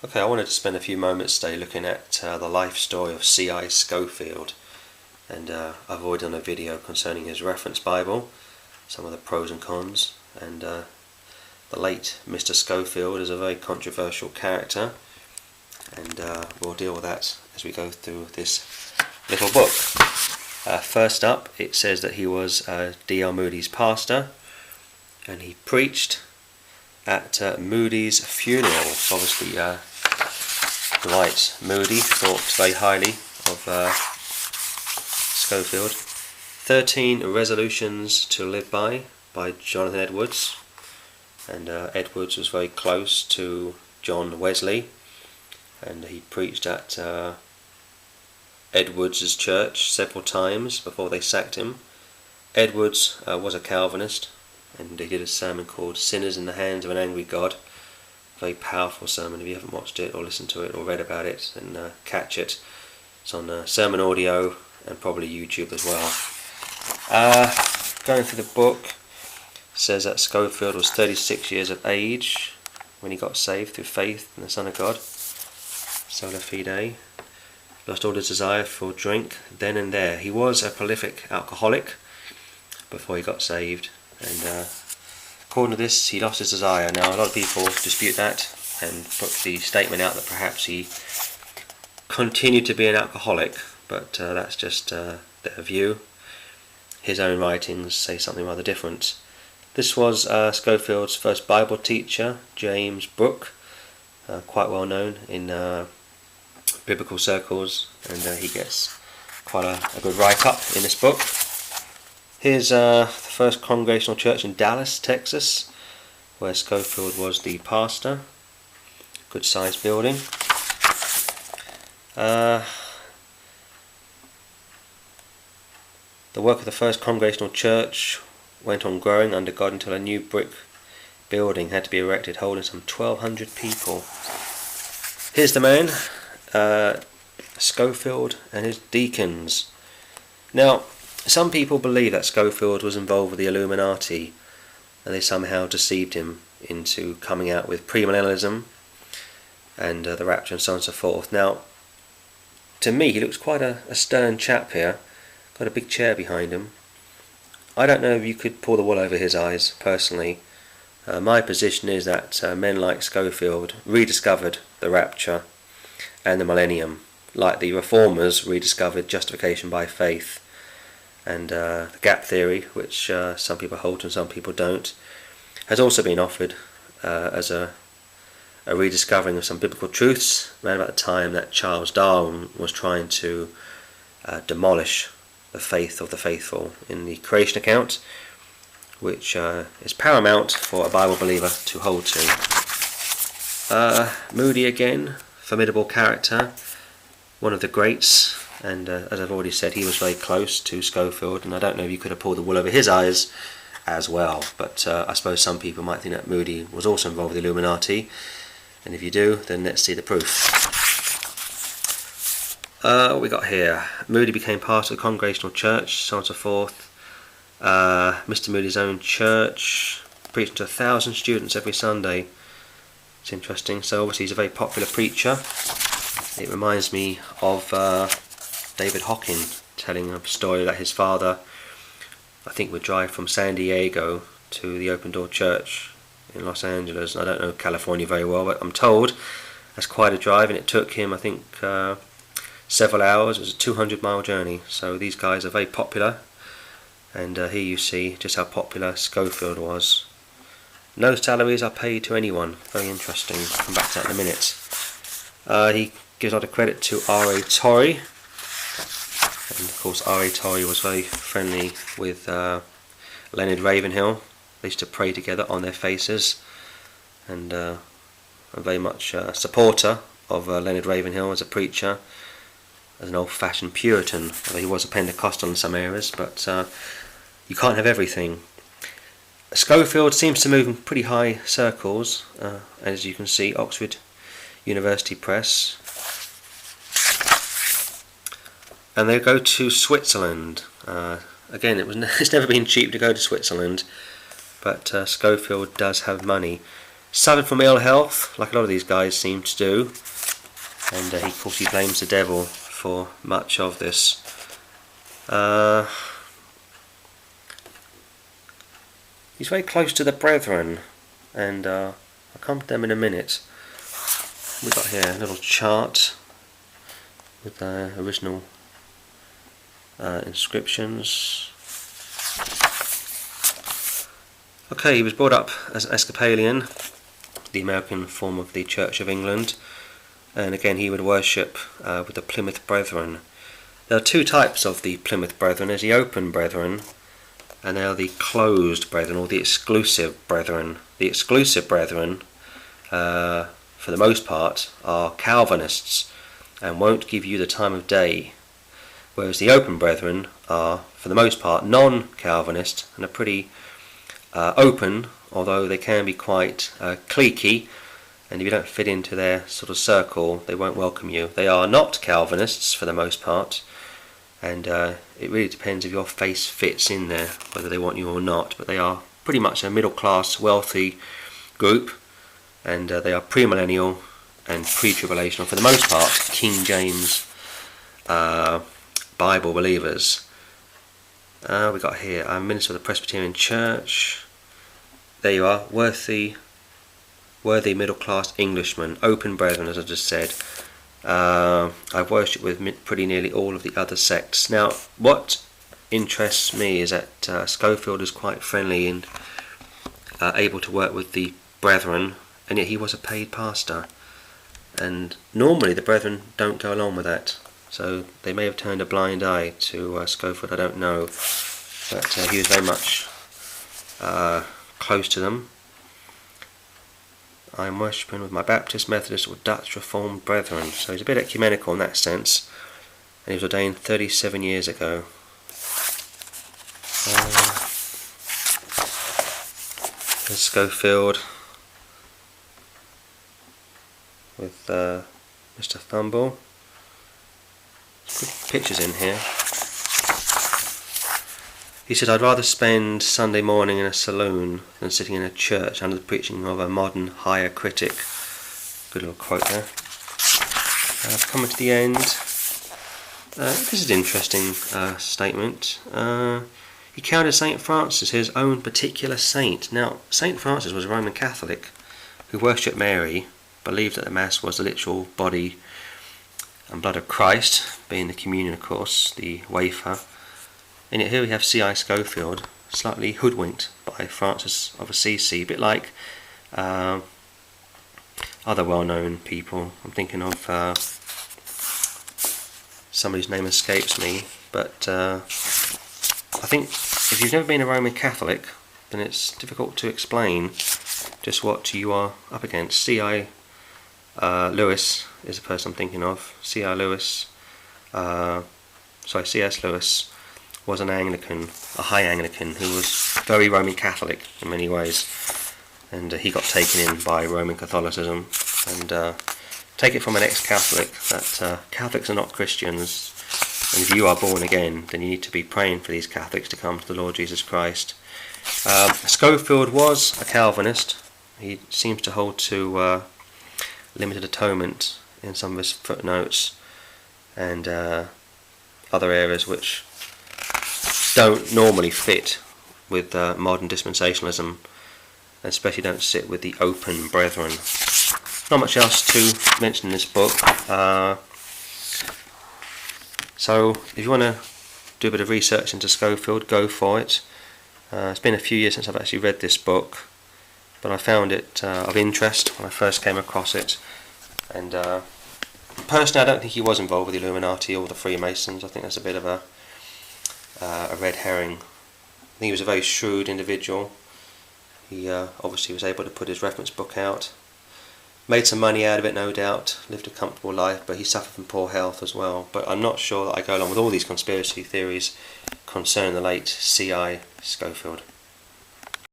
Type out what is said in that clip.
Okay, I wanted to spend a few moments today looking at the life story of C.I. Scofield, and I've already done a video concerning his reference Bible, some of the pros and cons, and the late Mr. Scofield is a very controversial character, and we'll deal with that as we go through this little book. First up, it says that he was D.L. Moody's pastor, and he preached at Moody's funeral. So obviously Dwight Moody thought very highly of Scofield. 13 Resolutions to Live by Jonathan Edwards, and Edwards was very close to John Wesley, and he preached at Edwards' church several times before they sacked him. Edwards was a Calvinist, and he did a sermon called Sinners in the Hands of an Angry God. Very powerful sermon. If you haven't watched it or listened to it or read about it, then catch it. It's on sermon audio and probably YouTube as well. Going through the book, it says that Scofield was 36 years of age when he got saved through faith in the Son of God. Sola fide. Lost all his desire for drink then and there. He was a prolific alcoholic before he got saved, and according to this, he lost his desire. Now, a lot of people dispute that and put the statement out that perhaps he continued to be an alcoholic, but that's just their view. His own writings say something rather different. This was Scofield's first Bible teacher, James Brooke, quite well known in biblical circles, and he gets quite a good write-up in this book. Here's the first Congregational Church in Dallas, Texas, where Scofield was the pastor. Good sized building. The work of the first Congregational Church went on growing under God until a new brick building had to be erected holding some 1,200 people. Here's the man, Scofield and his deacons. Now, some people believe that Scofield was involved with the Illuminati, and they somehow deceived him into coming out with premillennialism and the rapture and so on and so forth. Now, to me, he looks quite a stern chap here, got a big chair behind him. I don't know if you could pull the wool over his eyes, personally. My position is that men like Scofield rediscovered the rapture and the millennium, like the reformers rediscovered justification by faith. And the gap theory, which some people hold and some people don't, has also been offered as a rediscovering of some biblical truths around about the time that Charles Darwin was trying to demolish the faith of the faithful in the creation account, which is paramount for a Bible believer to hold to. Moody again, formidable character, one of the greats. And as I've already said, he was very close to Scofield, and I don't know if you could have pulled the wool over his eyes as well. But I suppose some people might think that Moody was also involved with the Illuminati, and if you do, then let's see the proof. What we got here? Moody became part of the Congregational Church, so on and so forth. Mr. Moody's own church, preaching to 1,000 students every Sunday. It's interesting. So obviously he's a very popular preacher. It reminds me of David Hockin telling a story that his father, I think, would drive from San Diego to the Open Door Church in Los Angeles. I don't know California very well, but I'm told that's quite a drive, and it took him, I think, several hours. It was a 200-mile journey. So these guys are very popular, and here you see just how popular Scofield was. No salaries are paid to anyone. Very interesting. I'll come back to that in a minute. He gives a lot of credit to R.A. Torrey. And of course, R.A. Torrey was very friendly with Leonard Ravenhill. They used to pray together on their faces, and I'm very much a supporter of Leonard Ravenhill as a preacher, as an old-fashioned Puritan. Although he was a Pentecostal in some areas, but you can't have everything. Scofield seems to move in pretty high circles, as you can see, Oxford University Press. And they go to Switzerland. Again, it's never been cheap to go to Switzerland, but Scofield does have money. suffered from ill health, like a lot of these guys seem to do, and of course he blames the devil for much of this. He's very close to the brethren, and I'll come to them in a minute. We've got here a little chart with the original inscriptions. Okay, he was brought up as an Episcopalian, the American form of the Church of England, and again he would worship with the Plymouth Brethren. There are two types of the Plymouth Brethren. There's the open brethren, and there are the closed brethren, or the exclusive brethren. The exclusive brethren, for the most part, are Calvinists and won't give you the time of day, whereas the open brethren are, for the most part, non-Calvinist and are pretty open, although they can be quite cliquey, and if you don't fit into their sort of circle, they won't welcome you. They are not Calvinists for the most part, and it really depends if your face fits in there, whether they want you or not, but they are pretty much a middle-class, wealthy group, and they are premillennial and pre-tribulational, for the most part, King James Bible believers. We got here, I'm minister of the Presbyterian Church. There you are, worthy middle-class Englishmen, open brethren, as I just said. I've worshipped with pretty nearly all of the other sects. Now, what interests me is that Scofield is quite friendly and able to work with the brethren, and yet he was a paid pastor. And normally the brethren don't go along with that, so they may have turned a blind eye to Scofield, I don't know. But he was very much close to them. I am worshipping with my Baptist, Methodist or Dutch Reformed brethren. So he's a bit ecumenical in that sense. And he was ordained 37 years ago. There's Scofield with Mr. Thumble. Quick pictures in here. He said, I'd rather spend Sunday morning in a saloon than sitting in a church under the preaching of a modern higher critic. Good little quote there. Coming to the end. This is an interesting statement. He counted St. Francis his own particular saint. Now, St. Francis was a Roman Catholic who worshipped Mary, believed that the Mass was the literal body and blood of Christ, being the communion, of course, the wafer. And yet here we have C.I. Scofield, slightly hoodwinked by Francis of Assisi, a bit like other well-known people. I'm thinking of somebody's name escapes me, but I think if you've never been a Roman Catholic, then it's difficult to explain just what you are up against. C.I. Lewis is the person I'm thinking of. C.S. Lewis was an Anglican, a high Anglican, who was very Roman Catholic in many ways, and he got taken in by Roman Catholicism. And take it from an ex-Catholic that Catholics are not Christians, and if you are born again, then you need to be praying for these Catholics to come to the Lord Jesus Christ. Scofield was a Calvinist. He seems to hold to limited atonement in some of his footnotes, and other areas which don't normally fit with modern dispensationalism, and especially don't sit with the open brethren. Not much else to mention in this book. So if you want to do a bit of research into Scofield, go for it. It's been a few years since I've actually read this book, but I found it of interest when I first came across it. And personally, I don't think he was involved with the Illuminati or the Freemasons. I think that's a bit of a red herring. I think he was a very shrewd individual. He obviously was able to put his reference book out, made some money out of it, no doubt, lived a comfortable life, but he suffered from poor health as well. But I'm not sure that I go along with all these conspiracy theories concerning the late C.I. Scofield.